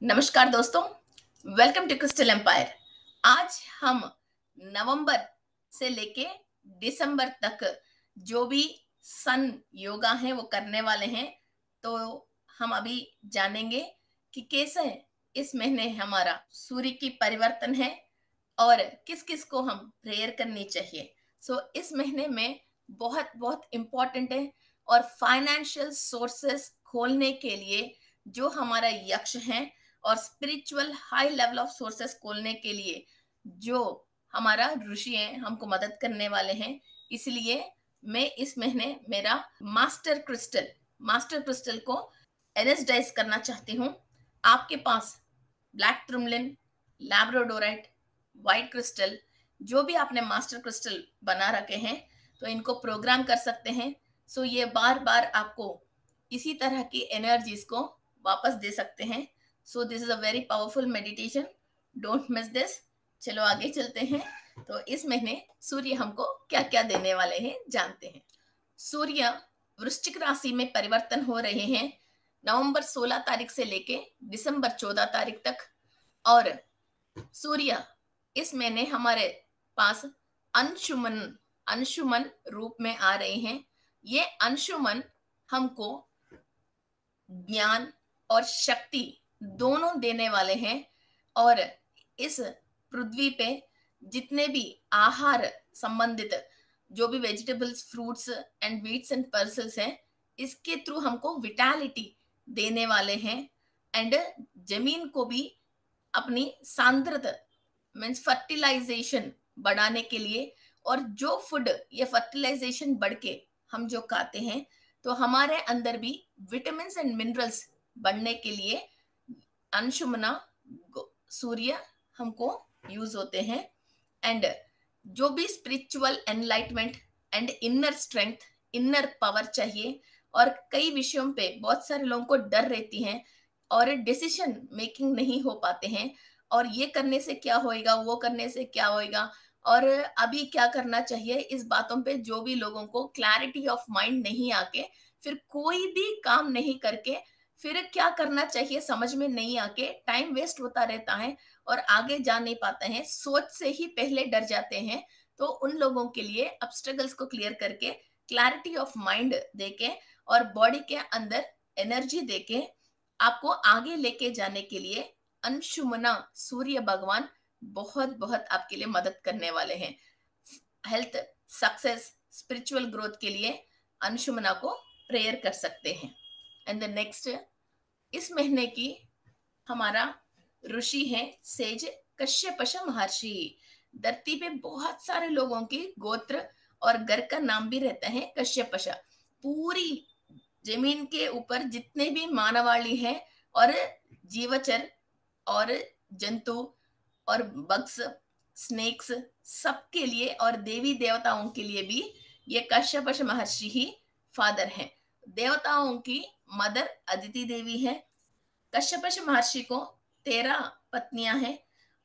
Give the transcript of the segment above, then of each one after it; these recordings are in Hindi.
नमस्कार दोस्तों, वेलकम टू क्रिस्टल एम्पायर। आज हम नवंबर से लेके दिसंबर तक जो भी सन योगा है वो करने वाले हैं। तो हम अभी जानेंगे कि कैसे इस महीने हमारा सूर्य की परिवर्तन है और किस किस को हम प्रेयर करनी चाहिए। इस महीने में बहुत बहुत इम्पोर्टेंट है। और फाइनेंशियल सोर्सेस खोलने के लिए जो हमारा यक्ष है और spiritual high level of sources खोलने के लिए जो हमारा ऋषि है हमको मदद करने वाले हैं। इसलिए मैं इस महीने मेरा मास्टर क्रिस्टल को एनर्जाइज करना चाहती हूँ। आपके पास ब्लैक ट्रुमलिन, लैब्राडोराइट, व्हाइट क्रिस्टल, जो भी आपने मास्टर क्रिस्टल बना रखे हैं तो इनको प्रोग्राम कर सकते हैं। ये बार बार आपको इसी तरह की एनर्जीज को वापस दे सकते हैं। This is a very powerful meditation, don't miss this. चलो आगे चलते हैं। तो इस महीने सूर्य हमको क्या क्या देने वाले हैं जानते हैं। सूर्य वृश्चिक राशि में परिवर्तन हो रहे हैं नवंबर 16 तारीख से लेके दिसंबर 14 तारीख तक। और सूर्य इस महीने हमारे पास अंशुमन अंशुमन रूप में आ रहे हैं। ये अंशुमन हमको ज्ञान और शक्ति दोनों देने वाले हैं। और इस पृथ्वी पे जितने भी आहार संबंधित जो भी vegetables, fruits and beets and pulses हैं, इसके थ्रू हमको विटालिटी देने वाले हैं। एंड जमीन को भी अपनी सांद्रता मीन्स फर्टिलाइजेशन बढ़ाने के लिए, और जो फूड ये फर्टिलाइजेशन बढ़ के हम जो खाते हैं तो हमारे अंदर भी विटामिन एंड मिनरल्स बढ़ने के लिए अंशुमना सूर्य हमको यूज होते हैं। एंड जो भी spiritual enlightenment and inner strength, inner power चाहिए, और कई विषयों पे बहुत सारे लोगों को डर रहती है और डिसीजन मेकिंग नहीं हो पाते हैं, और ये करने से क्या होएगा, वो करने से क्या होएगा, और अभी क्या करना चाहिए, इस बातों पे जो भी लोगों को क्लैरिटी ऑफ माइंड नहीं आके फिर कोई भी काम नहीं करके फिर क्या करना चाहिए समझ में नहीं आके टाइम वेस्ट होता रहता है और आगे जा नहीं पाते हैं, सोच से ही पहले डर जाते हैं। तो उन लोगों के लिए ऑब्स्टेकल्स को क्लियर करके क्लैरिटी ऑफ माइंड देके और बॉडी के अंदर एनर्जी देके आपको आगे लेके जाने के लिए अंशुमना सूर्य भगवान बहुत बहुत आपके लिए मदद करने वाले हैं। हेल्थ, सक्सेस, स्पिरिचुअल ग्रोथ के लिए अंशुमना को प्रेयर कर सकते हैं। एंड द नेक्स्ट, इस महीने की हमारा ऋषि है सेज कश्यपश महर्षि। धरती पे बहुत सारे लोगों की गोत्र और घर का नाम भी रहता है कश्यपश। पूरी जमीन के ऊपर जितने भी मानवाళी हैं और जीवचर और जंतु और बग्स, स्नेक्स, सबके लिए और देवी देवताओं के लिए भी ये कश्यपश महर्षि ही फादर हैं। देवताओं की मदर अदिति देवी है। कश्यपश महर्षि को 13 पत्नियां हैं,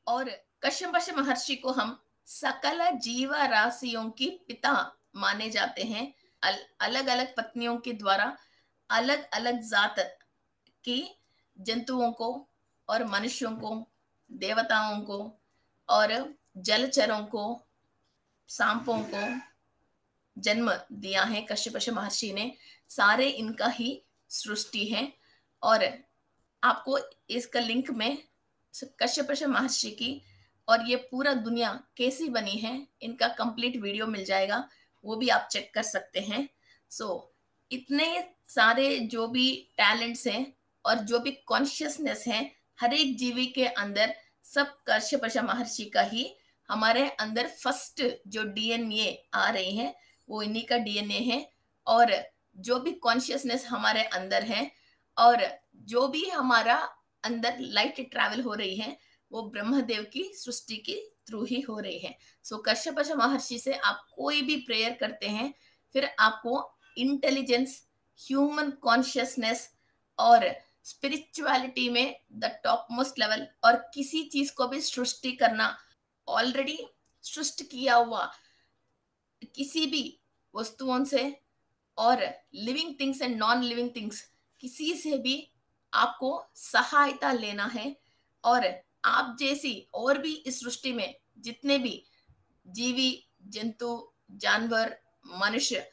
और कश्यपश महर्षि को हम सकल जीव राशियों की पिता माने जाते हैं। अलग अलग पत्नियों के द्वारा अलग अलग जात की जंतुओं को और मनुष्यों को, देवताओं को और जलचरों को, सांपों को जन्म दिया है कश्यप महर्षि ने। सारे इनका ही सृष्टि है। और आपको इसका लिंक में कश्यप महर्षि की और ये पूरा दुनिया कैसी बनी है इनका कंप्लीट वीडियो मिल जाएगा, वो भी आप चेक कर सकते हैं। इतने सारे जो भी टैलेंट्स हैं और जो भी कॉन्शियसनेस है हर एक जीवी के अंदर, सब कश्यप महर्षि का ही हमारे अंदर फर्स्ट जो डीएनए आ रहे हैं वो इन्हीं का डीएनए है। और जो भी कॉन्शियसनेस हमारे अंदर है और जो भी हमारा अंदर लाइट ट्रैवल हो रही है वो ब्रह्मदेव की सृष्टि के थ्रू ही हो रही है। कश्यप महर्षि से आप कोई भी प्रेयर करते हैं फिर आपको इंटेलिजेंस, ह्यूमन कॉन्शियसनेस और स्पिरिचुअलिटी में द टॉप मोस्ट लेवल, और किसी चीज को भी सृष्टि करना, ऑलरेडी सृष्टि किया हुआ किसी भी वस्तुओं से और living things and non living things, किसी से भी आपको सहायता लेना है और आप जैसी और भी इस सृष्टि में जितने भी जीवी, जंतु, जानवर, मनुष्य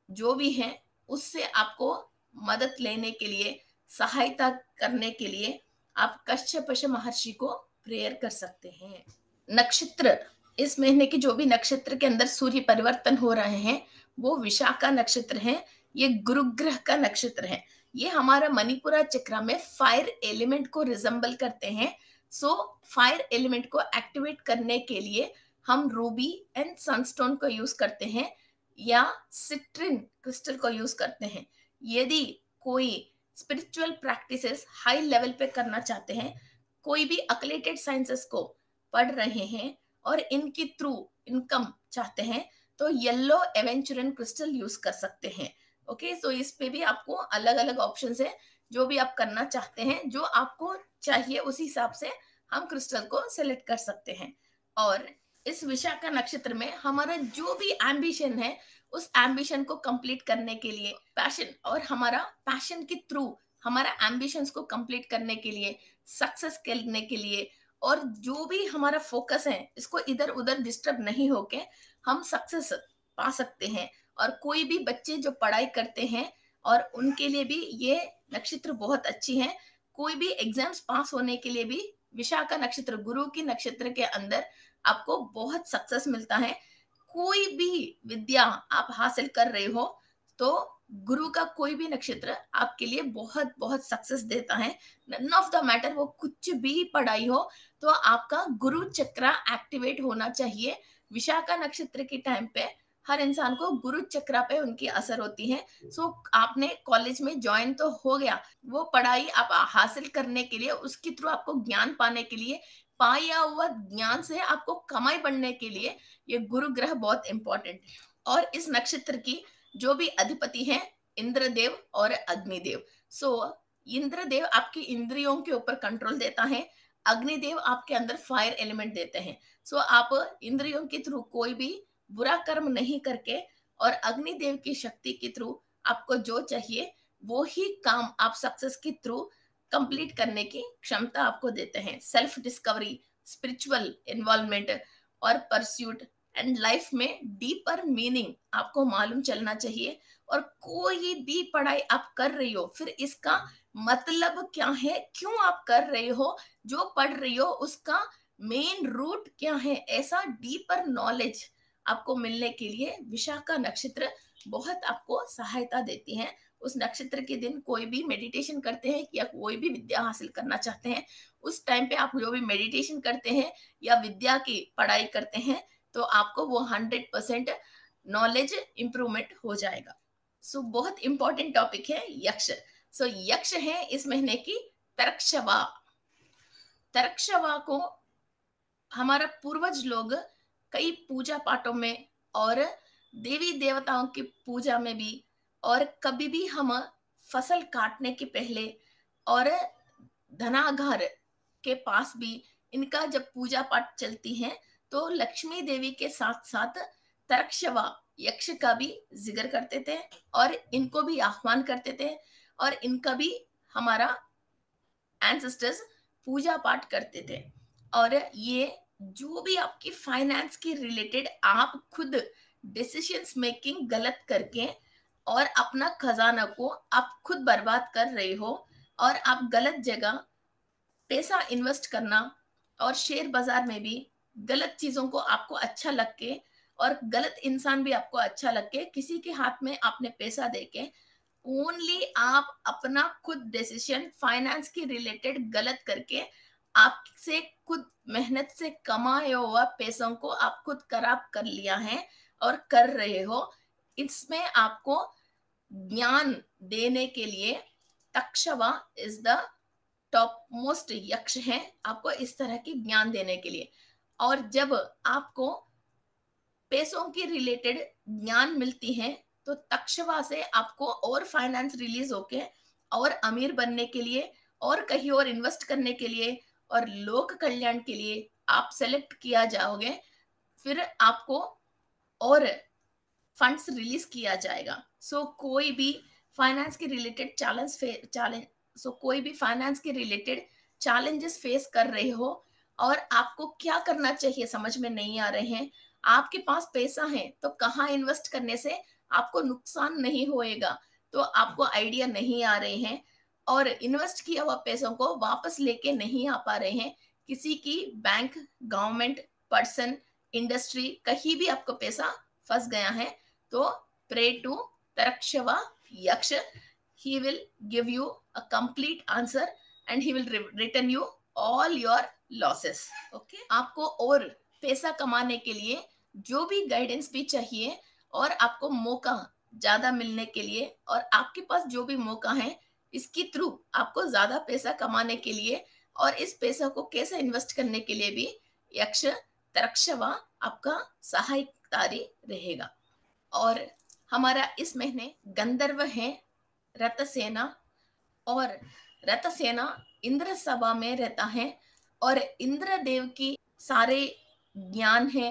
जो भी हैं, उससे आपको मदद लेने के लिए, सहायता करने के लिए आप कश्यप महर्षि को प्रेयर कर सकते हैं। नक्षत्र, इस महीने की जो भी नक्षत्र के अंदर सूर्य परिवर्तन हो रहे हैं, वो विशाखा नक्षत्र है। ये गुरु ग्रह का नक्षत्र है। ये हमारा मणिपुरा चक्र में फायर एलिमेंट को रिजेंबल करते हैं। सो फायर एलिमेंट को एक्टिवेट करने के लिए हम रूबी एंड सनस्टोन को यूज करते हैं या सिट्रिन क्रिस्टल को यूज करते हैं। यदि कोई स्पिरिचुअल प्रैक्टिसेस हाई लेवल पे करना चाहते हैं, कोई भी अकलेटेड साइंसेस को पढ़ रहे हैं और इनके थ्रू इनकम चाहते हैं, तो येलो एवेंचुरन क्रिस्टल यूज कर सकते हैं। ओके, तो इस पे भी आपको अलग अलग ऑप्शन है। जो भी आप करना चाहते हैं, जो आपको चाहिए, उस हिसाब से हम क्रिस्टल को सेलेक्ट कर सकते हैं। और इस विशाखा नक्षत्र में हमारा जो भी एम्बिशन है, उस एम्बिशन को कंप्लीट करने के लिए पैशन, और हमारा पैशन के थ्रू हमारा एम्बिशंस को कंप्लीट करने के लिए, सक्सेस करने के लिए, और जो भी हमारा फोकस है इसको इधर उधर डिस्टर्ब नहीं होके हम सक्सेस पा सकते हैं। और कोई भी बच्चे जो पढ़ाई करते हैं, और उनके लिए भी ये नक्षत्र बहुत अच्छी है। कोई भी एग्जाम्स पास होने के लिए भी विशाखा नक्षत्र, गुरु की नक्षत्र के अंदर आपको बहुत सक्सेस मिलता है। कोई भी विद्या आप हासिल कर रहे हो, तो गुरु का कोई भी नक्षत्र आपके लिए बहुत बहुत सक्सेस देता है। नन ऑफ द मैटर वो कुछ भी पढ़ाई हो, तो आपका गुरु चक्र एक्टिवेट होना चाहिए। विशाखा नक्षत्र के टाइम पे हर इंसान को गुरु चक्र पे उनकी असर होती है। सो आपने कॉलेज में ज्वाइन तो हो गया, वो पढ़ाई आप हासिल करने के लिए, उसके थ्रू आपको ज्ञान पाने के लिए, पाया हुआ ज्ञान से आपको कमाई बढ़ने के लिए ये गुरु ग्रह बहुत इंपॉर्टेंट है। और इस नक्षत्र की जो भी अधिपति है, इंद्रदेव और अग्निदेव। सो इंद्रदेव आपकी इंद्रियों के ऊपर कंट्रोल देता है, अग्निदेव आपके अंदर फायर एलिमेंट देते हैं। सो आप इंद्रियों के थ्रू कोई भी बुरा कर्म नहीं करके, और अग्निदेव की शक्ति के थ्रू आपको जो चाहिए वो ही काम आप सक्सेस के थ्रू कंप्लीट करने की क्षमता आपको देते हैं। सेल्फ डिस्कवरी, स्पिरिचुअल इन्वॉल्वमेंट और परस्यूट एंड लाइफ में डीपर मीनिंग आपको मालूम चलना चाहिए। और कोई भी पढ़ाई आप कर रही हो, फिर इसका मतलब क्या है, क्यों आप कर रहे हो, जो पढ़ रही हो उसका मेन रूट क्या है, ऐसा डीपर नॉलेज आपको मिलने के लिए विशाखा नक्षत्र बहुत आपको सहायता देती है। उस नक्षत्र के दिन कोई भी मेडिटेशन करते हैं या कोई भी विद्या हासिल करना चाहते हैं, उस टाइम पे आप जो भी मेडिटेशन करते हैं या विद्या की पढ़ाई करते हैं, तो आपको वो 100% नॉलेज इंप्रूवमेंट हो जाएगा। सो बहुत इंपॉर्टेंट टॉपिक है यक्ष। सो यक्ष है इस महीने की तरक्षवा। तरक्षवा को हमारा पूर्वज लोग कई पूजा पाठों में और देवी देवताओं की पूजा में भी, और कभी भी हम फसल काटने के पहले और धनाघर के पास भी इनका जब पूजा पाठ चलती है, तो लक्ष्मी देवी के साथ साथ तरक्षवा यक्ष का भी जिक्र करते थे और इनको भी आह्वान करते थे, और इनका भी हमारा एंसेस्टर्स पूजा पाठ करते थे। और ये जो भी आपकी फाइनेंस के रिलेटेड आप खुद डिसीजंस मेकिंग गलत करके और अपना खजाना को आप खुद बर्बाद कर रहे हो, और आप गलत जगह पैसा इन्वेस्ट करना, और शेयर बाजार में भी गलत चीजों को आपको अच्छा लग के, और गलत इंसान भी आपको अच्छा लग के किसी के हाथ में आपने पैसा देके, ओनली आप अपना खुद डिसीजन फाइनेंस के रिलेटेड गलत करके आपसे खुद मेहनत से कमाए हुआ पैसों को आप खुद खराब कर लिया है और कर रहे हो। इसमें आपको ज्ञान देने के लिए तक्षवा इज द टॉप मोस्ट यक्ष है, आपको इस तरह की ज्ञान देने के लिए। और जब आपको पैसों की रिलेटेड ज्ञान मिलती है, तो तक्षवा से आपको और फाइनेंस रिलीज होके और अमीर बनने के लिए, और कहीं और इन्वेस्ट करने के लिए, और लोक कल्याण के लिए आप सेलेक्ट किया जाओगे। फिर आपको और फंड्स रिलीज किया जाएगा। सो कोई भी फाइनेंस के रिलेटेड चैलेंज सो कोई भी फाइनेंस के रिलेटेड चैलेंजेस फेस कर रहे हो और आपको क्या करना चाहिए समझ में नहीं आ रहे हैं, आपके पास पैसा है तो कहाँ इन्वेस्ट करने से आपको नुकसान नहीं होएगा, तो आपको आइडिया नहीं आ रहे हैं और इन्वेस्ट किया हुआ पैसों को वापस लेके नहीं आ पा रहे हैं, किसी की बैंक, गवर्नमेंट, पर्सन, इंडस्ट्री, कहीं भी आपको पैसा फंस गया है, तो प्रे टू तरक्षवा यक्ष. He will give you a complete answer and he will return you all your losses. Okay, आपको और पैसा कमाने के लिए जो भी गाइडेंस भी चाहिए और आपको मौका ज्यादा मिलने के लिए और आपके पास जो भी मौका है इसके थ्रू आपको ज्यादा पैसा कमाने के लिए और इस पैसा को कैसे इन्वेस्ट करने के लिए भी यक्ष तरक्षवा आपका सहायकारी रहेगा. और हमारा इस महीने गंधर्व है रतसेना, और रतसेना इंद्र सभा में रहता है और इंद्र देव की सारे ज्ञान है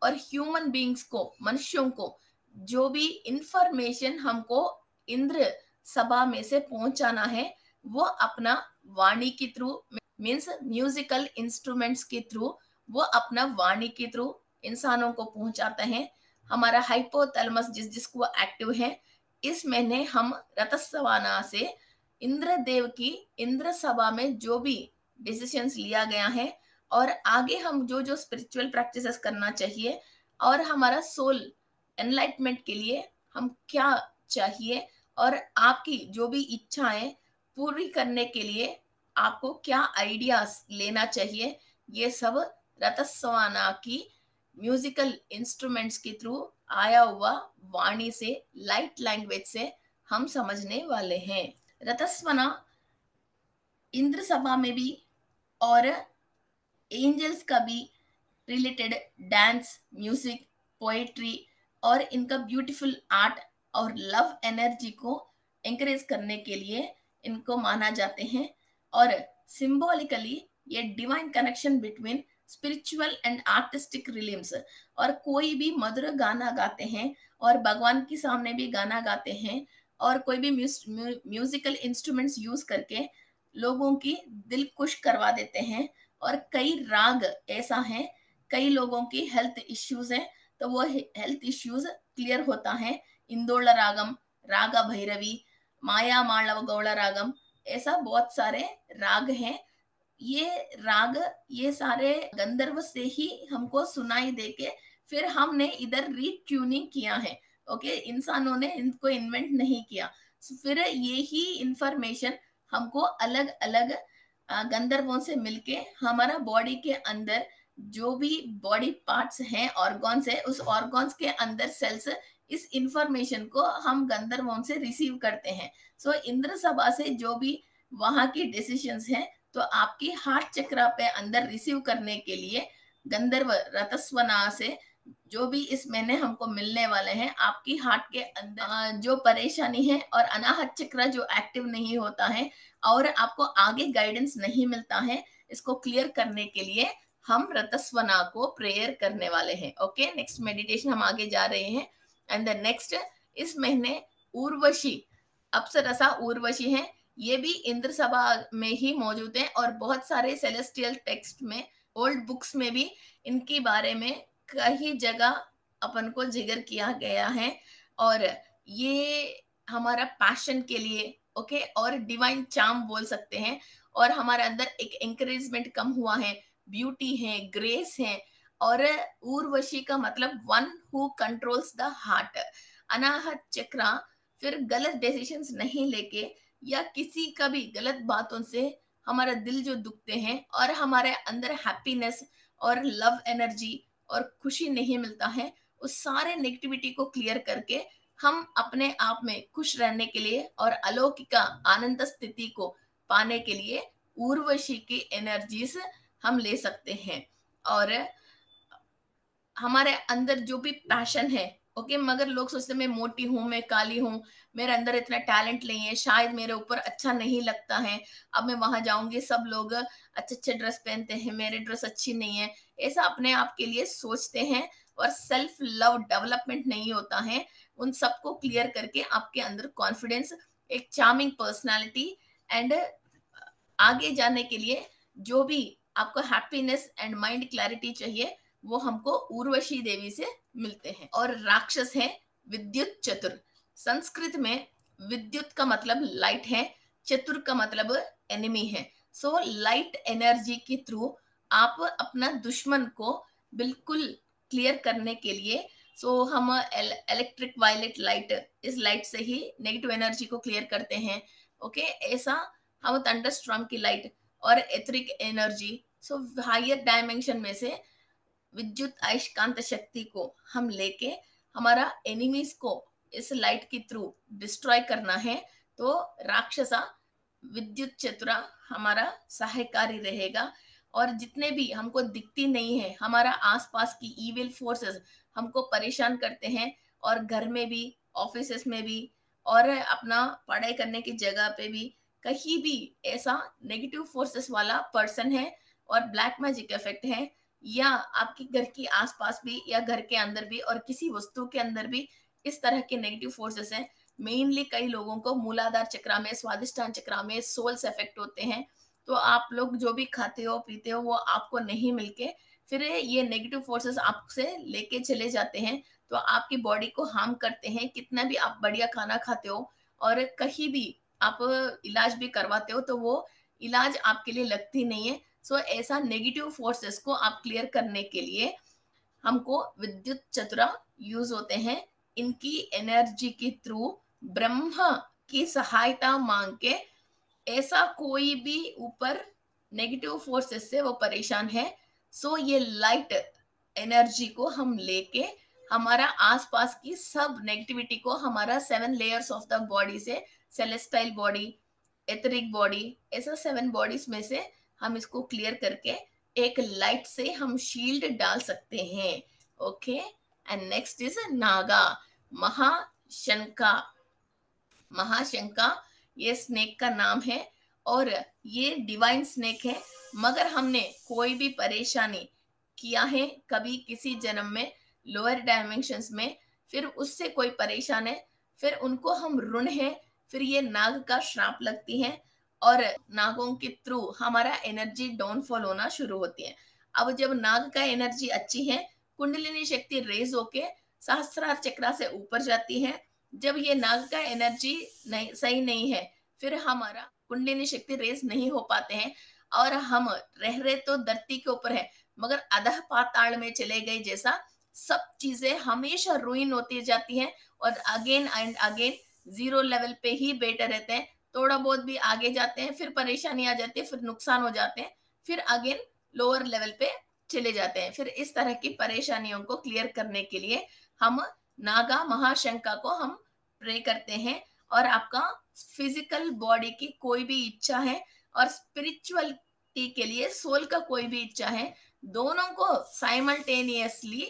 और ह्यूमन बींग्स को, मनुष्यों को जो भी इंफॉर्मेशन हमको इंद्र सभा में से पहुंचाना है वो अपना वाणी के थ्रू, मीन्स म्यूजिकल इंस्ट्रूमेंट्स के थ्रू, वो अपना वाणी के थ्रू इंसानों को पहुंचाते हैं. हमारा हाइपोथैलेमस जिसको एक्टिव है, इस महीने हम रतस्वाना से इंद्रदेव की इंद्र सभा में जो भी डिसीजंस लिया गया है और आगे हम जो जो स्पिरिचुअल प्रैक्टिसेस करना चाहिए और हमारा सोल एनलाइटमेंट के लिए हम क्या चाहिए और आपकी जो भी इच्छाएं पूरी करने के लिए आपको क्या आइडियाज लेना चाहिए, ये सब रतस्वाना की म्यूजिकल इंस्ट्रूमेंट्स के थ्रू आया हुआ वाणी से, लाइट लैंग्वेज से हम समझने वाले हैं. रतस्वना इंद्र सभा में भी और एंजल्स का भी रिलेटेड डांस, म्यूजिक, पोएट्री और इनका ब्यूटीफुल आर्ट और लव एनर्जी को एंकरेज करने के लिए इनको माना जाते हैं. और सिंबॉलिकली ये divine connection between spiritual and artistic realms, और कोई भी मधुर गाना गाते हैं और भगवान के सामने भी गाना गाते हैं और कोई भी म्यूजिकल इंस्ट्रूमेंट्स यूज करके लोगों की दिल खुश करवा देते हैं. और कई राग ऐसा है, कई लोगों की हेल्थ इश्यूज हैं तो वो हेल्थ इश्यूज क्लियर होता है. इंदोल रागम, रागा भैरवी, माया मालव गौड़ रागम, ऐसा बहुत सारे राग हैं. ये राग, ये सारे गंधर्व से ही हमको सुनाई देके फिर हमने इधर रीट्यूनिंग किया है. ओके, इंसानों ने इनको इन्वेंट नहीं किया. फिर ये ही इंफॉर्मेशन हमको अलग अलग गंधर्वों से मिलके हमारा बॉडी के अंदर जो भी बॉडी पार्ट्स हैं, ऑर्गन्स है, उस ऑर्गन्स के अंदर सेल्स इस इंफॉर्मेशन को हम गंधर्वों से रिसीव करते हैं. सो इंद्र सभा से जो भी वहां की डिसीजंस हैं तो आपकी हार्ट चक्र पे अंदर रिसीव करने के लिए गंधर्व रतस्वना से जो भी इस महीने हमको मिलने वाले हैं, आपकी हार्ट के अंदर जो परेशानी है और अनाहत चक्र जो एक्टिव नहीं होता है और आपको आगे गाइडेंस नहीं मिलता है, इसको क्लियर करने के लिए हम रतस्वना को प्रेयर करने वाले हैं. ओके, नेक्स्ट मेडिटेशन हम आगे जा रहे हैं. एंड द नेक्स्ट, इस महीने उर्वशी, अप्सरसा उर्वशी है, ये भी इंद्र सभा में ही मौजूद है और बहुत सारे सेलेस्टियल टेक्स्ट में, ओल्ड बुक्स में भी इनके बारे में कई जगह अपन को जिक्र किया गया है. और ये हमारा पैशन के लिए, ओके, और डिवाइन चार्म बोल सकते हैं. और हमारे अंदर एक एंकरेजमेंट कम हुआ है, ब्यूटी है, ग्रेस है. और उर्वशी का मतलब one who controls the heart. Anahata chakra फिर गलत डिसीजंस नहीं लेके या किसी का भी गलत बातों से हमारा दिल जो दुखते हैं और हमारे अंदर हैप्पीनेस और लव एनर्जी और खुशी नहीं मिलता है, उस सारे नेगेटिविटी को क्लियर करके हम अपने आप में खुश रहने के लिए और अलौकिक आनंद स्थिति को पाने के लिए उर्वशी की एनर्जीज हम ले सकते हैं. और हमारे अंदर जो भी पैशन है, ओके, मगर लोग सोचते हैं मैं मोटी हूँ, मैं काली हूँ, मेरे अंदर इतना टैलेंट नहीं है, शायद मेरे ऊपर अच्छा नहीं लगता है, अब मैं वहां जाऊंगी सब लोग अच्छे अच्छे ड्रेस पहनते हैं, मेरे ड्रेस अच्छी नहीं है, ऐसा अपने आप के लिए सोचते हैं और सेल्फ लव डेवलपमेंट नहीं होता है. उन सबको क्लियर करके आपके अंदर कॉन्फिडेंस, एक चार्मिंग पर्सनालिटी एंड आगे जाने के लिए जो भी आपको हैप्पीनेस एंड माइंड क्लैरिटी चाहिए वो हमको उर्वशी देवी से मिलते हैं। और राक्षस है विद्युत चतुर। संस्कृत में विद्युत का मतलब लाइट है, चतुर का मतलब एनिमी है। सो लाइट एनर्जी के थ्रू आप अपना दुश्मन को बिल्कुल क्लियर करने के लिए, सो हम इलेक्ट्रिक वायलेट लाइट, इस लाइट से ही नेगेटिव एनर्जी को क्लियर करते हैं। ओके, ऐसा हम थंडरस्टॉर्म की लाइट और etheric energy, so higher dimension में से विद्युत अयस्कांत शक्ति को हम लेके हमारा एनिमीज को इस लाइट के थ्रू डिस्ट्रॉय करना है। तो राक्षसा विद्युत चतुरा हमारा सहायकारी रहेगा। और जितने भी हमको दिखती नहीं है हमारा आसपास की इविल फोर्सेस हमको परेशान करते हैं, और घर में भी, ऑफिस में भी, और अपना पढ़ाई करने की जगह पे भी कहीं भी ऐसा नेगेटिव फोर्सेस वाला पर्सन है और ब्लैक मैजिक इफेक्ट है, या आपके घर के आसपास भी या घर के अंदर भी और किसी वस्तु के अंदर भी इस तरह के नेगेटिव फोर्सेस हैं। मेनली कई लोगों को मूलाधार चक्र में, स्वादिष्टान चक्र में सोल्स इफेक्ट होते हैं। तो आप लोग जो भी खाते हो पीते हो वो आपको नहीं मिलके फिर ये नेगेटिव फोर्सेस आपसे लेके चले जाते हैं, तो आपकी बॉडी को हार्म करते हैं। कितना भी आप बढ़िया खाना खाते हो और कहीं भी आप इलाज भी करवाते हो तो वो इलाज आपके लिए लगती नहीं है। सो ऐसा नेगेटिव फोर्सेस को आप क्लियर करने के लिए हमको विद्युत चतुरा यूज होते हैं। इनकी एनर्जी के थ्रू ब्रह्मा की सहायता मांग के, ऐसा कोई भी ऊपर नेगेटिव फोर्सेस से वो परेशान है, सो ये लाइट एनर्जी को हम लेके हमारा आसपास की सब नेगेटिविटी को हमारा 7 लेयर्स ऑफ द बॉडी से, सेलेस्टाइल बॉडी, एथरिक बॉडी, ऐसा 7 बॉडीज में से हम इसको क्लियर करके एक लाइट से हम शील्ड डाल सकते हैं। Okay, and next is Naga, Mahashanka. Mahashanka ये स्नेक का नाम है और ये डिवाइन स्नेक है। मगर हमने कोई भी परेशानी किया है कभी किसी जन्म में लोअर डायमेंशंस में, फिर उससे कोई परेशान है, फिर उनको हम ऋण है, फिर ये नाग का श्राप लगती है और नागों के थ्रू हमारा एनर्जी डाउनफॉल होना शुरू होती है। अब जब नाग का एनर्जी अच्छी है, कुंडलिनी शक्ति रेज होके सहस्त्रार चक्र से ऊपर जाती है। जब ये नाग का एनर्जी नहीं, सही नहीं है, फिर हमारा कुंडलिनी शक्ति रेस नहीं हो पाते हैं और हम रह रहे तो धरती के ऊपर है मगर अधः पाताल में चले गए जैसा सब चीजें हमेशा रुइन होती जाती हैं और again and again zero level पे ही बैठे रहते हैं। थोड़ा बहुत भी आगे जाते हैं फिर परेशानी आ जाती है, फिर नुकसान हो जाते हैं, फिर अगेन लोअर लेवल पे चले जाते हैं। फिर इस तरह की परेशानियों को क्लियर करने के लिए हम नागा महाशंका को हम प्रे करते हैं। और आपका फिजिकल बॉडी की कोई भी इच्छा है और स्पिरिचुअलिटी के लिए सोल का कोई भी इच्छा है, दोनों को साइमल्टेनियसली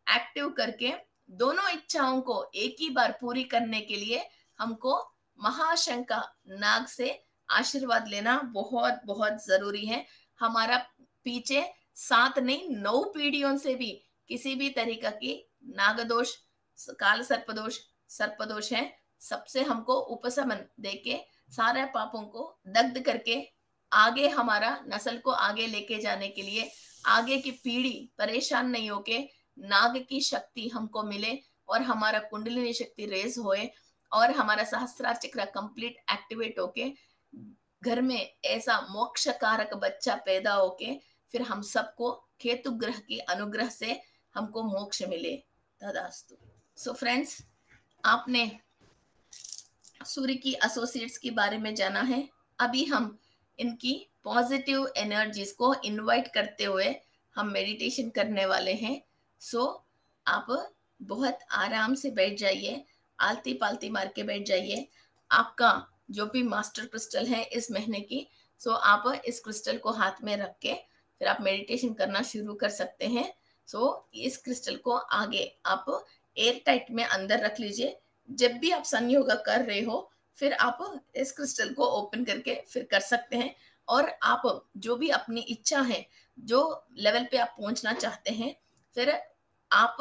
एक्टिव करके दोनों इच्छाओं को एक ही बार पूरी करने के लिए हमको महाशंका नाग से आशीर्वाद लेना बहुत बहुत जरूरी है। हमारा पीछे 7 नहीं 9 पीढ़ियों से भी किसी भी तरीका की नागदोष, काल सर्पदोष, सर्पदोष है, सबसे हमको उपशमन देके सारे पापों को दग्ध करके आगे हमारा नस्ल को आगे लेके जाने के लिए, आगे की पीढ़ी परेशान नहीं होके नाग की शक्ति हमको मिले और हमारा कुंडलिनी शक्ति रेज होए और हमारा सहस्त्रार चक्र कंप्लीट एक्टिवेट होके घर में ऐसा मोक्ष कारक बच्चा पैदा होके फिर हम सबको केतु ग्रह की अनुग्रह से हमको मोक्ष मिले। तदास्तु। सो फ्रेंड्स, आपने सूर्य की एसोसिएट्स के बारे में जाना है। अभी हम इनकी पॉजिटिव एनर्जीज को इनवाइट करते हुए हम मेडिटेशन करने वाले हैं। सो आप बहुत आराम से बैठ जाइए, आलती पालती मार के बैठ जाइए। आपका जो भी मास्टर क्रिस्टल है इस महीने की, सो आप इस क्रिस्टल को हाथ में रख के फिर आप मेडिटेशन करना शुरू कर सकते हैं। सो इस क्रिस्टल को आगे आप एयर टाइट में अंदर रख लीजिए। जब भी आप सन योगा कर रहे हो फिर आप इस क्रिस्टल को ओपन करके फिर कर सकते हैं। और आप जो भी अपनी इच्छा है, जो लेवल पे आप पहुंचना चाहते हैं, फिर आप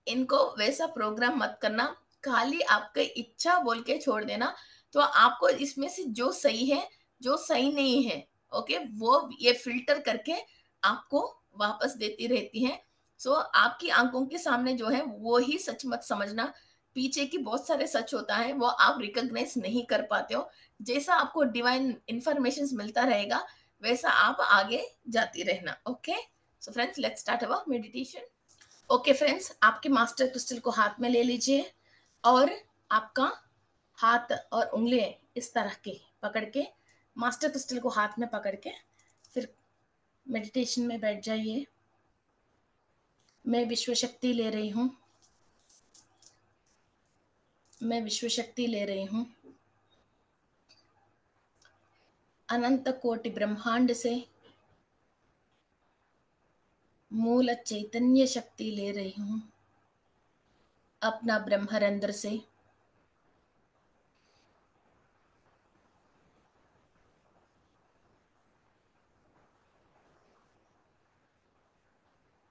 इनको वैसा प्रोग्राम मत करना, खाली आपकी इच्छा बोल के छोड़ देना। तो आपको इसमें से जो सही है, जो सही नहीं है, ओके, वो ये फिल्टर करके आपको वापस देती रहती है। सो आपकी आंखों के सामने जो है वो ही सच मत समझना, पीछे की बहुत सारे सच होता है वो आप रिकॉग्नाइज नहीं कर पाते हो। जैसा आपको डिवाइन इंफॉर्मेशन मिलता रहेगा वैसा आप आगे जाती रहना। Okay, so friends let's start our meditation. Okay friends, आपके मास्टर क्रिस्टल को हाथ में ले लीजिए और आपका हाथ और उंगलियां इस तरह के पकड़ के, मास्टर क्रिस्टल को हाथ में पकड़ के फिर मेडिटेशन में बैठ जाइए। मैं विश्व शक्ति ले रही हूँ, मैं विश्व शक्ति ले रही हूँ, अनंत कोटि ब्रह्मांड से मूल चैतन्य शक्ति ले रही हूँ, अपना ब्रह्मरंध्र से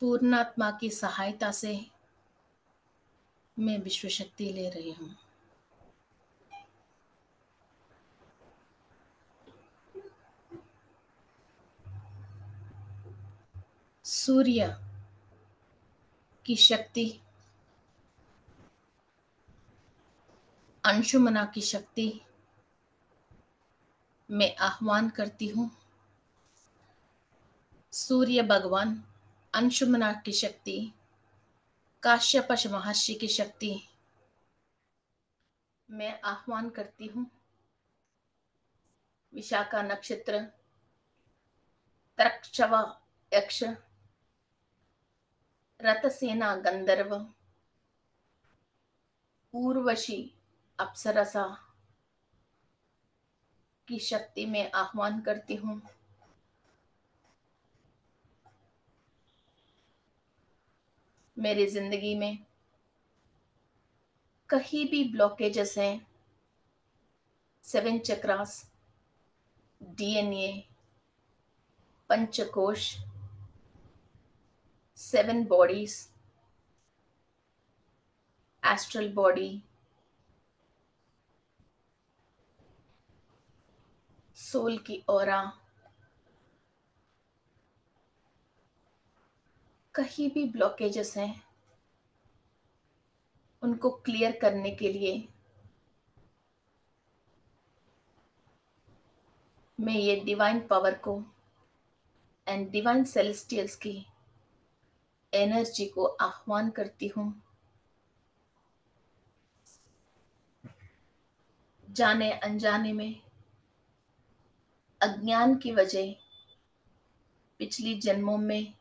पूर्णात्मा की सहायता से मैं विश्व शक्ति ले रही हूँ। सूर्य की शक्ति, अंशुमना की शक्ति मैं आह्वान करती हूँ। सूर्य भगवान, अंशुमना की शक्ति, काश्यप महर्षि की शक्ति मैं आह्वान करती हूँ। विशाखा नक्षत्र, त्रक्षवा यक्ष, रथसेना गंधर्व, उर्वशी अप्सरसा की शक्ति में आह्वान करती हूँ। मेरी जिंदगी में कहीं भी ब्लॉकेजेस हैं, 7 चक्रास, डीएनए, पंचकोश, 7 बॉडीज, एस्ट्रल बॉडी, सोल की ऑरा, कहीं भी ब्लॉकेजेस हैं उनको क्लियर करने के लिए मैं ये डिवाइन पावर को एंड डिवाइन सेलेस्टियल्स की एनर्जी को आह्वान करती हूँ। जाने अनजाने में अज्ञान की वजह पिछली जन्मों में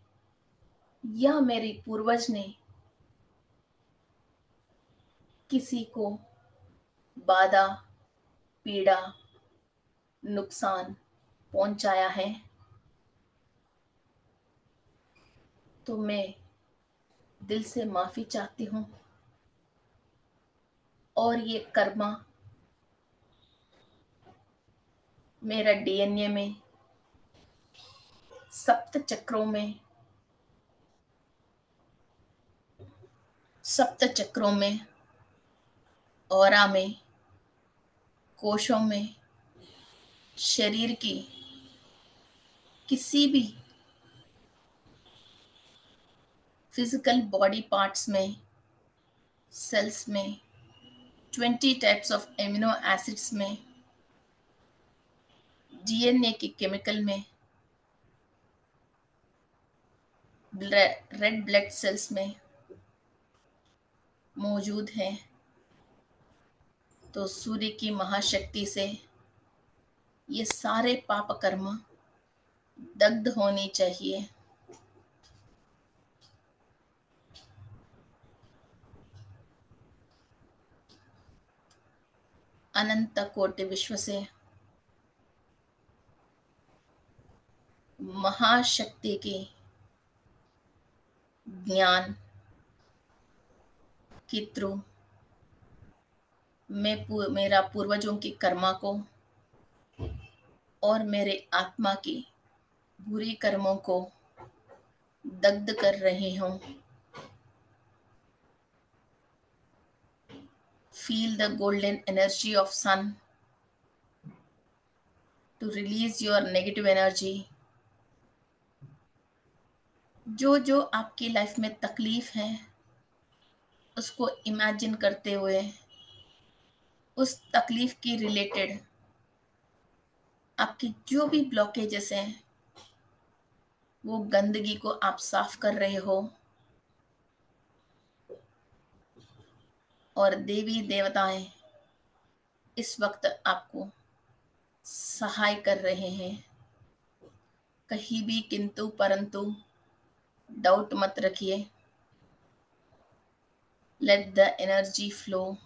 या मेरी पूर्वज ने किसी को बाधा, पीड़ा, नुकसान पहुंचाया है, तो मैं दिल से माफी चाहती हूँ। और ये कर्मा मेरा डीएनए में, सप्त चक्रों में, सप्त चक्रों में, ऑरा में, कोशों में, शरीर की किसी भी फिजिकल बॉडी पार्ट्स में, सेल्स में, 20 टाइप्स ऑफ एमिनो एसिड्स में, डीएनए के केमिकल में, रेड ब्लड सेल्स में मौजूद है। तो सूर्य की महाशक्ति से ये सारे पाप कर्म दग्ध होने चाहिए। अनंत कोटि विश्व से महाशक्ति की ज्ञान के थ्रू मैं मेरा पूर्वजों की कर्मा को और मेरे आत्मा की बुरी कर्मों को दग्ध कर रही हूँ। Feel the golden energy of sun to release your negative energy. जो जो आपकी लाइफ में तकलीफ है उसको इमेजिन करते हुए उस तकलीफ की रिलेटेड आपकी जो भी ब्लॉकेजेस हैं वो गंदगी को आप साफ कर रहे हो और देवी देवताएं इस वक्त आपको सहाय कर रहे हैं। कहीं भी किंतु परंतु डाउट मत रखिए। Let the energy flow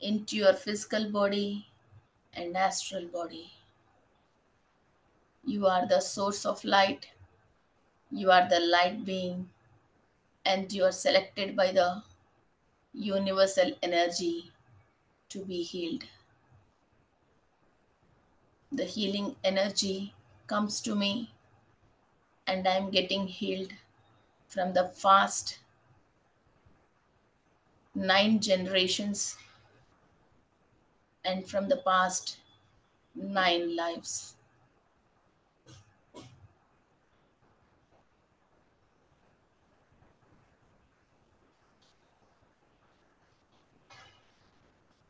into your physical body and astral body. You are the source of light. You are the light being, and you are selected by the universal energy to be healed. The healing energy comes to me, and I am getting healed from the past 9 generations and from the past 9 lives.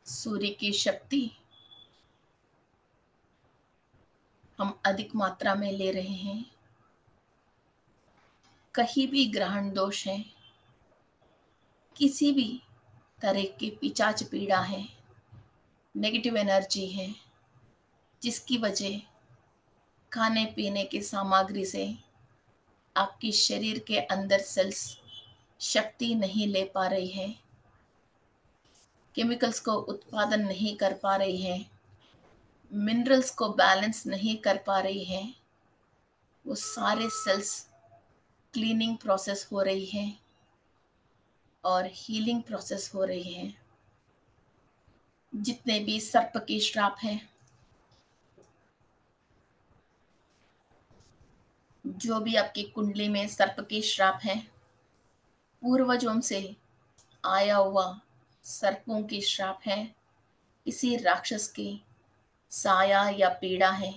सूर्य की शक्ति हम अधिक मात्रा में ले रहे हैं। कहीं भी ग्रहण दोष है, किसी भी तरह की पिचाच पीड़ा है, नेगेटिव एनर्जी है, जिसकी वजह खाने पीने की सामग्री से आपकी शरीर के अंदर सेल्स शक्ति नहीं ले पा रही है, केमिकल्स को उत्पादन नहीं कर पा रही है, मिनरल्स को बैलेंस नहीं कर पा रही है, वो सारे सेल्स क्लीनिंग प्रोसेस हो रही है और हीलिंग प्रोसेस हो रही है। जितने भी सर्प की श्राप हैं, जो भी आपकी कुंडली में सर्प की श्राप है, पूर्वजों से आया हुआ सर्पों की श्राप है, किसी राक्षस की साया या पीड़ा है,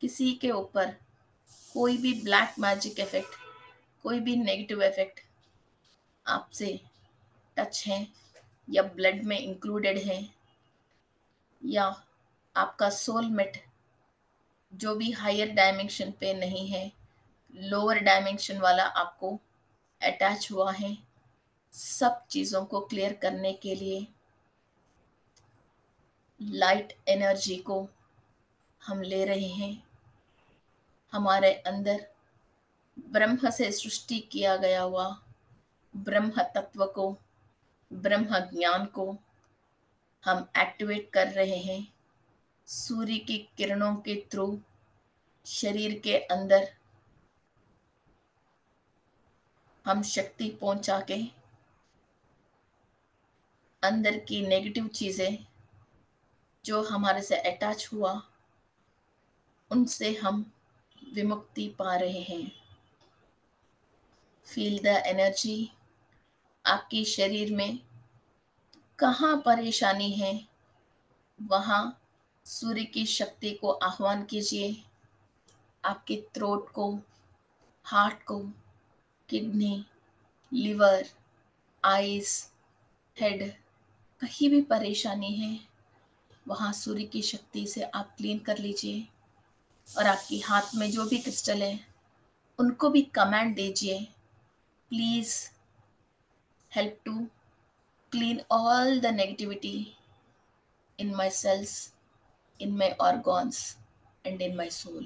किसी के ऊपर कोई भी ब्लैक मैजिक इफेक्ट, कोई भी नेगेटिव इफेक्ट आपसे टच है या ब्लड में इंक्लूडेड है, या आपका सोलमेट जो भी हायर डायमेंशन पे नहीं है, लोअर डायमेंशन वाला आपको अटैच हुआ है, सब चीज़ों को क्लियर करने के लिए लाइट एनर्जी को हम ले रहे हैं। हमारे अंदर ब्रह्म से सृष्टि किया गया हुआ ब्रह्म तत्व को, ब्रह्म ज्ञान को हम एक्टिवेट कर रहे हैं। सूर्य की किरणों के थ्रू शरीर के अंदर हम शक्ति पहुंचा के अंदर की नेगेटिव चीज़ें जो हमारे से अटैच हुआ उनसे हम विमुक्ति पा रहे हैं। Feel the energy. आपकी शरीर में कहाँ परेशानी है वहाँ सूर्य की शक्ति को आह्वान कीजिए। आपके थ्रोट को, हार्ट को, किडनी, लिवर, आईज, हेड, कहीं भी परेशानी है वहाँ सूर्य की शक्ति से आप क्लीन कर लीजिए। और आपकी हाथ में जो भी क्रिस्टल है उनको भी कमांड दीजिए, please help to clean all the negativity in my cells, in my organs, and in my soul,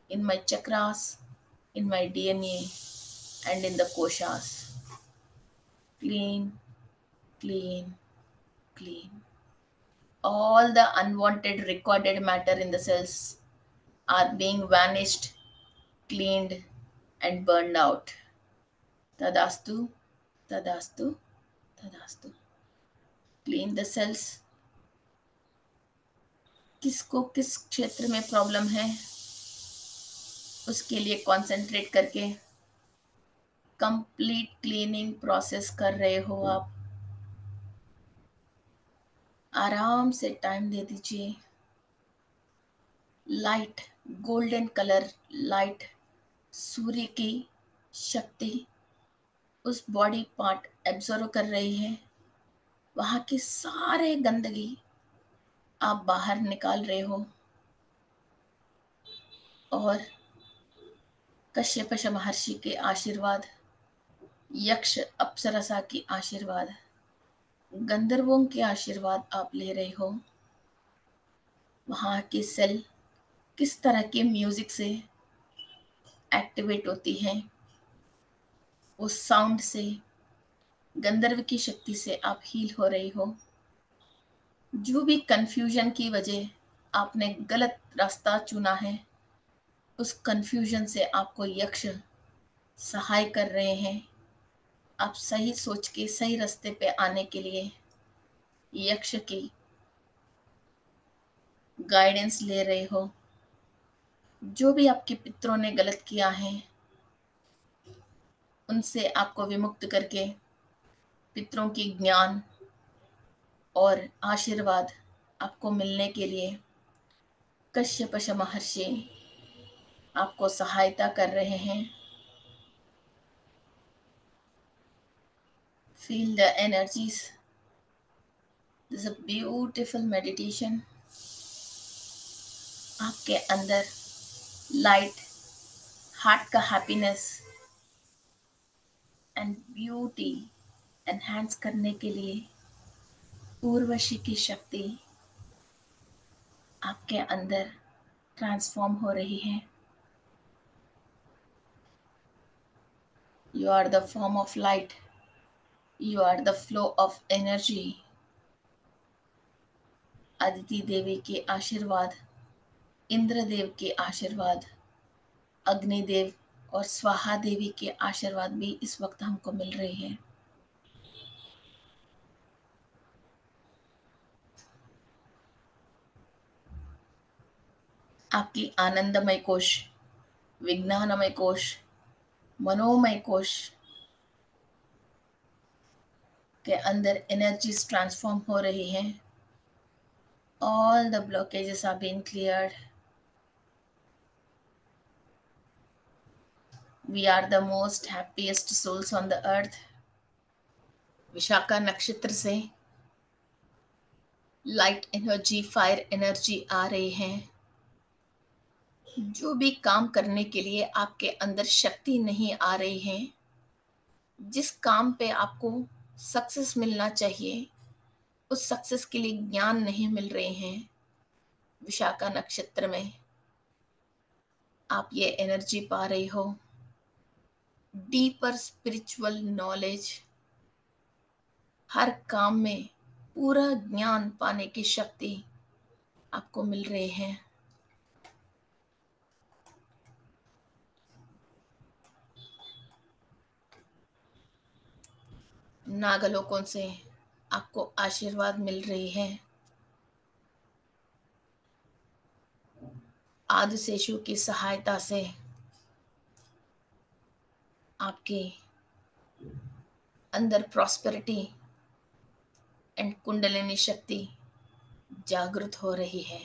in my chakras, in my DNA, and in the koshas. Clean, clean, clean. All the unwanted recorded matter in the cells are being vanished, cleaned, and burned out. Tadastu, tadastu, tadastu. Clean the cells. किसको किस क्षेत्र में प्रॉब्लम है उसके लिए कंसंट्रेट करके कंप्लीट क्लीनिंग प्रोसेस कर रहे हो आप। आराम से टाइम दे दीजिए। लाइट, गोल्डन कलर लाइट, सूर्य की शक्ति उस बॉडी पार्ट एब्जॉर्व कर रही है। वहाँ की सारे गंदगी आप बाहर निकाल रहे हो और कश्यप महर्षि के आशीर्वाद, यक्ष अप्सरसा की आशीर्वाद, गंधर्वों के आशीर्वाद आप ले रहे हो। वहाँ की सेल किस तरह के म्यूजिक से एक्टिवेट होती हैं, उस साउंड से, गंधर्व की शक्ति से आप हील हो रही हो। जो भी कंफ्यूजन की वजह आपने गलत रास्ता चुना है, उस कंफ्यूजन से आपको यक्ष सहाय कर रहे हैं। आप सही सोच के सही रास्ते पे आने के लिए यक्ष की गाइडेंस ले रहे हो। जो भी आपके पितरों ने गलत किया है, उनसे आपको विमुक्त करके पितरों की ज्ञान और आशीर्वाद आपको मिलने के लिए कश्यप महर्षि आपको सहायता कर रहे हैं। Feel the energies. This a beautiful meditation. आपके अंदर लाइट, हार्ट का हैप्पीनेस एंड ब्यूटी एनहांस करने के लिए उर्वशी की शक्ति आपके अंदर ट्रांसफॉर्म हो रही है। You are the form of light, you are the flow of energy. Aditi Devi के आशीर्वाद, इंद्रदेव के आशीर्वाद, अग्निदेव और स्वाहा देवी के आशीर्वाद भी इस वक्त हमको मिल रहे हैं। आपकी आनंदमय कोश, विज्ञानमय कोश, मनोमय कोश के अंदर एनर्जीज ट्रांसफॉर्म हो रही हैं। All the blockages are being cleared. We are the most happiest souls on the earth. Vishakha नक्षत्र से लाइट एनर्जी, फायर एनर्जी आ रही है। जो भी काम करने के लिए आपके अंदर शक्ति नहीं आ रही है, जिस काम पे आपको सक्सेस मिलना चाहिए, उस सक्सेस के लिए ज्ञान नहीं मिल रहे हैं, विशाखा नक्षत्र में आप ये एनर्जी पा रही हो। डीपर स्पिरिचुअल नॉलेज, हर काम में पूरा ज्ञान पाने की शक्ति आपको मिल रही है। नागलोकों से आपको आशीर्वाद मिल रही है। आदिशेषु की सहायता से आपके अंदर प्रॉस्पेरिटी एंड कुंडलिनी शक्ति जागृत हो रही है।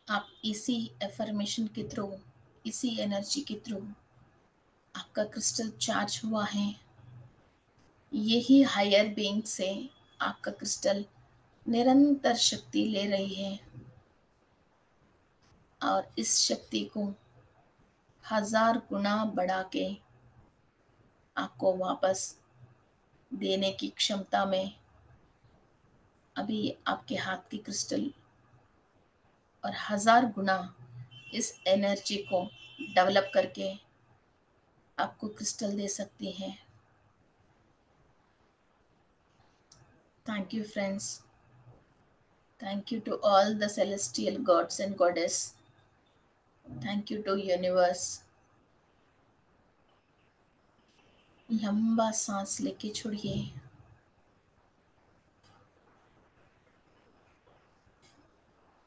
आप इसी एफर्मेशन के थ्रू, इसी एनर्जी के थ्रू आपका क्रिस्टल चार्ज हुआ है। यही हायर बीइंग से आपका क्रिस्टल निरंतर शक्ति ले रही है और इस शक्ति को 1000 गुना बढ़ा के आपको वापस देने की क्षमता में अभी आपके हाथ की क्रिस्टल और 1000 गुना इस एनर्जी को डेवलप करके आपको क्रिस्टल दे सकती है। Thank you friends, thank you to all the celestial gods and goddess, thank you to universe. लंबा सांस लेके छोड़िए।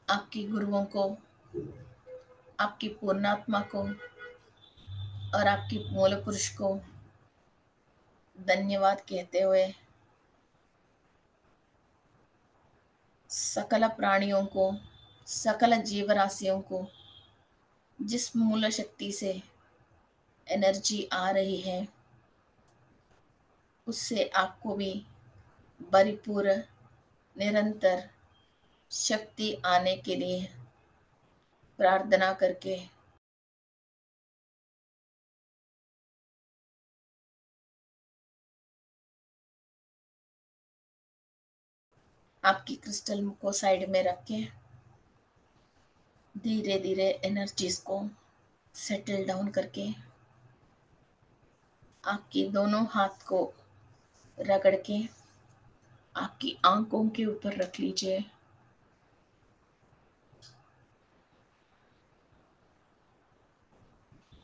आपके गुरुओं को आपकी पूर्णात्मा को और आपकी मूल पुरुष को धन्यवाद कहते हुए सकल प्राणियों को, सकल जीवराशियों को जिस मूल शक्ति से एनर्जी आ रही है उससे आपको भी परिपूर्ण निरंतर शक्ति आने के लिए प्रार्थना करके आपकी क्रिस्टल को साइड में रख के धीरे धीरे एनर्जीज को सेटल डाउन करके आपकी दोनों हाथ को रगड़ के आपकी आंखों के ऊपर रख लीजिए।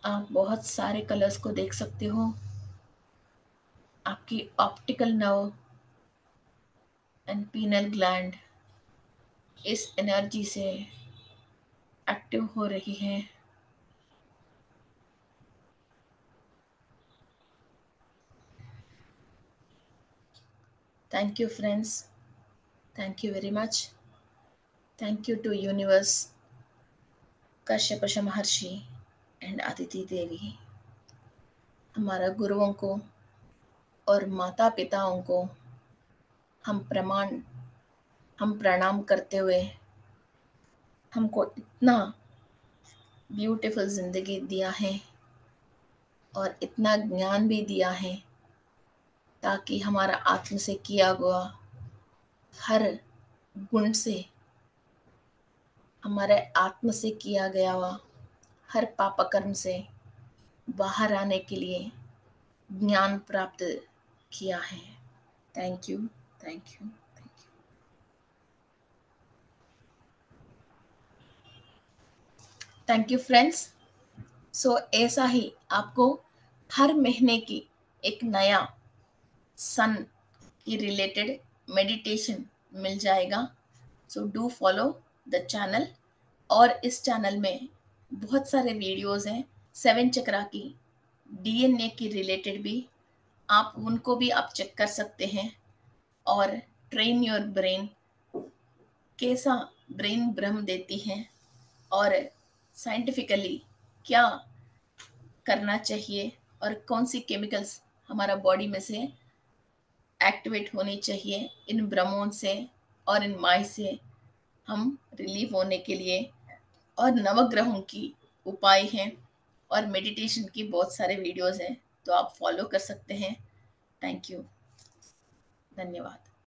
आप बहुत सारे कलर्स को देख सकते हो। आपकी optical nerve and pineal gland इस एनर्जी से एक्टिव हो रही है। Thank you friends, thank you very much. Thank you to universe, Kashyap Maharshi and Aditi देवी, हमारा गुरुओं को और माता पिताओं को हम प्रणाम करते हुए हमको इतना ब्यूटीफुल जिंदगी दिया है और इतना ज्ञान भी दिया है ताकि हमारा आत्म से किया हुआ हर गुण से, हमारे आत्म से किया गया हुआ हर पाप कर्म से बाहर आने के लिए ज्ञान प्राप्त किया है। Thank you, thank you, thank you. Thank you friends. So ऐसा ही आपको हर महीने की एक नया सन की रिलेटेड मेडिटेशन मिल जाएगा। So do follow the channel. और इस चैनल में बहुत सारे वीडियोस हैं 7 चक्रा की, डीएनए की रिलेटेड भी, आप उनको भी आप चेक कर सकते हैं। और ट्रेन योर ब्रेन, कैसा ब्रेन भ्रम देती है और साइंटिफिकली क्या करना चाहिए और कौन सी केमिकल्स हमारा बॉडी में से एक्टिवेट होनी चाहिए इन भ्रमों से और इन माय से हम रिलीव होने के लिए। और नवग्रहों की उपाय हैं और मेडिटेशन की बहुत सारे वीडियोस हैं, तो आप फॉलो कर सकते हैं। थैंक यू, धन्यवाद।